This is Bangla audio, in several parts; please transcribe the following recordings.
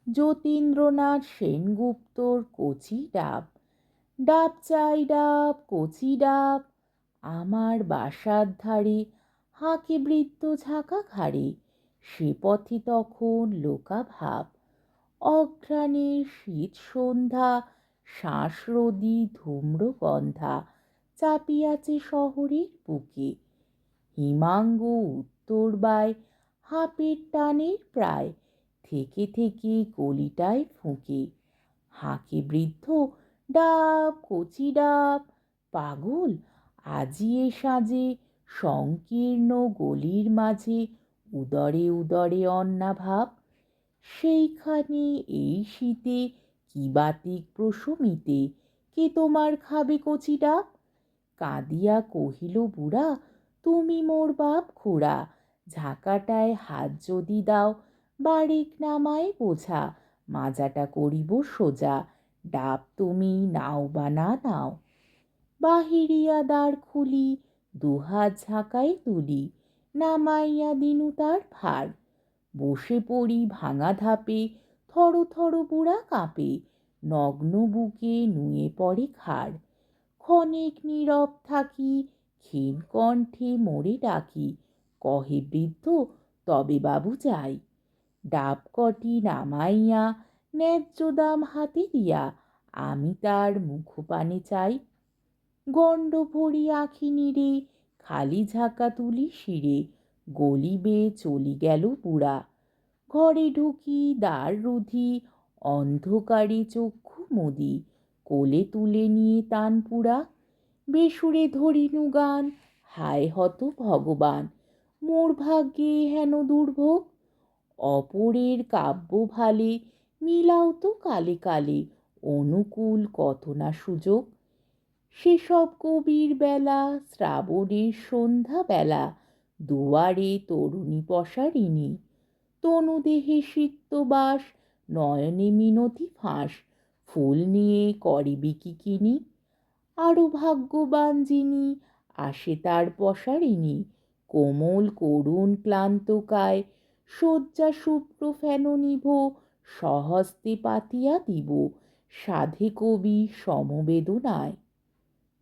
যতীন্দ্রনাথ সেনগুপ্তর কচি ডাব। ডাব চাই ডাব, কচি ডাব, আমার বাসার ধারে হাঁকে বৃদ্ধ ঝাঁকা ঘাড়ে, সে পথে তখন লোকাভাব। অঘ্রাণের শীত সন্ধ্যা, শ্বাসরোধী ধূম্রগন্ধা চাপিয়াছে শহরের বুকে। হিমাঙ্গ উত্তর বায় হাঁপের টানের প্রায়, থেকে থেকে গলিটায় ফুঁকে। হাঁকে বৃদ্ধ, ডাব কচি ডাব, পাগল আজি এ সাজে, সংকীর্ণ গলির মাঝে উদরে উদরে অন্নাভাব। সেইখানে এই শীতে কি বাতিক প্রশমিতে, কে তোমার খাবে কচি ডাব? কাঁদিয়া কহিল বুড়া, তুমি মোর বাপ খুড়া, ঝাঁকাটায় হাত যদি দাও, বারেক নামায় বোঝা, মাজাটা করিব সোজা, ডাব তুমি নাও বা না নাও। বাহিরিয়া দ্বার খুলি, দুহাত ঝাঁকাই তুলি, নামাইয়া দিনু তার ভার। বসে পড়ি ভাঙা ধাপে, থর থর বুড়া কাঁপে, নগ্ন বুকে নুয়ে পড়ে ঘাড়। ক্ষণিক নীরব থাকি, ক্ষীণ কণ্ঠে মোরে ডাকি, কহে বৃদ্ধ, তবে বাবু যাই। ডাব কটি নামাইয়া ন্যায্য দাম হাতে দিয়া, আমি তার মুখপানে চাই। গণ্ড ভরি আঁখি নিরে, খালি ঝাঁকা তুলি শিরে, গলি বেয়ে চলি গেল বুড়া। ঘরে ঢুকি দ্বার রুধি, অন্ধকারে চক্ষু মুদি, কোলে তুলে নিয়ে তানপুরা। বেসুরে ধরিনু গান, হায় হত ভগবান, মোর ভাগ্যে হেন দুর্ভোগ। অপরের কাব্য ভালে, মিলাও তো কালে কালে, অনুকূল কত না সুযোগ। সেসব কবির বেলা, শ্রাবণের সন্ধ্যা বেলা, দুয়ারে তরুণী পসারিণী, তনুদেহে সিক্তবাস, নয়নে মিনতি ফাঁস, ফুল নিয়ে করে বিকিকিনি। আরো ভাগ্যবান যিনি, আসে তার পসারিণী, কোমল করুণ ক্লান্ত কায়, শয্যা শুভ্র ফেননিভ, স্বহস্তে পাতিয়া দিব, সাধে কবি সমবেদনায়।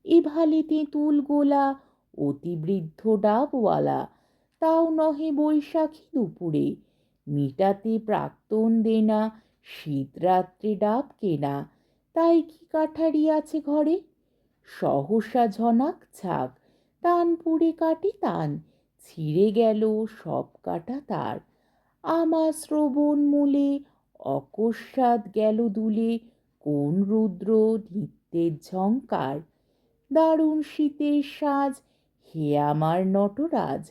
এভালে তেঁতুল গোলা, অতিবৃদ্ধ ডাবওয়ালা, তাও নহে বৈশাখী দুপুরে, মিটাতে প্রাক্তন দেনা, শীতরাত্রে ডাব কেনা, তাই কি কাঠারি আছে ঘরে? সহসা ঝনাক ঝাঁক, তানপুরে কাটে তান, ছিঁড়ে গেল সব কাটা তার। আমার শ্রবণ মূলে অকস্মাৎ গেল দুলে, কোন রুদ্র নৃত্যের ঝঙ্কার। দারুণ শীতের সাজ, হে আমার নটরাজ,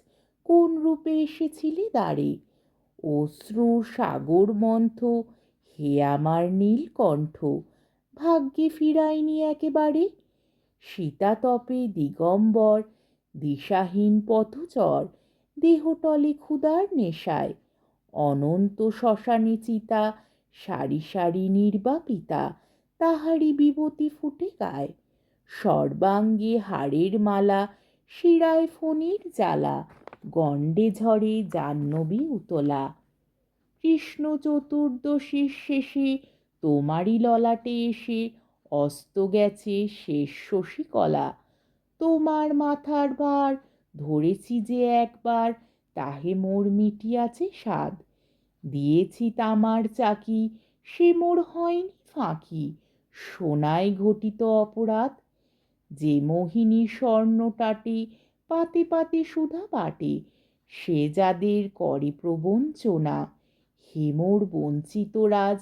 কোন রূপে এসেছিলে দ্বারে? অশ্রুর সাগর মন্থ, হে আমার নীলকণ্ঠ, ভাগ্যে ফিরাইনি একেবারে। শীতাতপে দিগম্বর, দিশাহীন পথচর, দেহতলে ক্ষুধার নেশায়, অনন্ত শ্মশানে চিতা, সারি সারি নির্বাপিতা, তাহারি বিভূতি ফুটে গায়। সর্বাঙ্গে হাড়ের মালা, শিরায় ফণির জ্বালা, গণ্ডে ঝরে জাহ্নবী উতলা। কৃষ্ণ চতুর্দশীর শেষে তোমারই ললাটে এসে অস্ত গেছে শেষ শশীকলা। তোমার মাথার ভার ধরেছি যে একবার, তাহে মোর মিটিয়াছে সাধ। দিয়েছি তামার চাকি, সে মোর হয়নি ফাঁকি, সোনায় ঘটিত অপরাধ। যে মোহিনী স্বর্ণ টাটে, পাতে পাতে সুধা বাটে, সে যাদের করে প্রবঞ্চনা, হে মোর বঞ্চিত রাজ,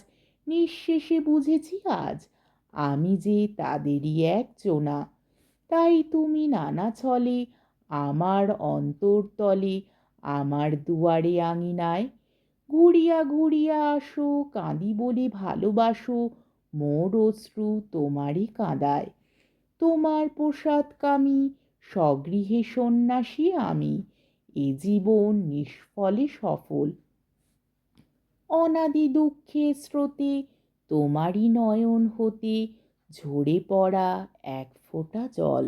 নিঃশেষে বুঝেছি আজ, আমি যে তাদেরই একজনা। তাই তুমি নানা ছলে, আমার অন্তরতলে, আমার দুয়ারে আঙিনায়, ঘুরিয়া ঘুরিয়া আসো, কাঁদি বলে ভালোবাসো, মোর অশ্রু তোমারই কাঁদায়। তোমার প্রসাদকামী, স্বগৃহে সন্ন্যাসী আমি, এ জীবন নিষ্ফলে সফল। অনাদি দুঃখের স্রোতে, তোমারই নয়ন হতে ঝরে পড়া এক ফোঁটা জল।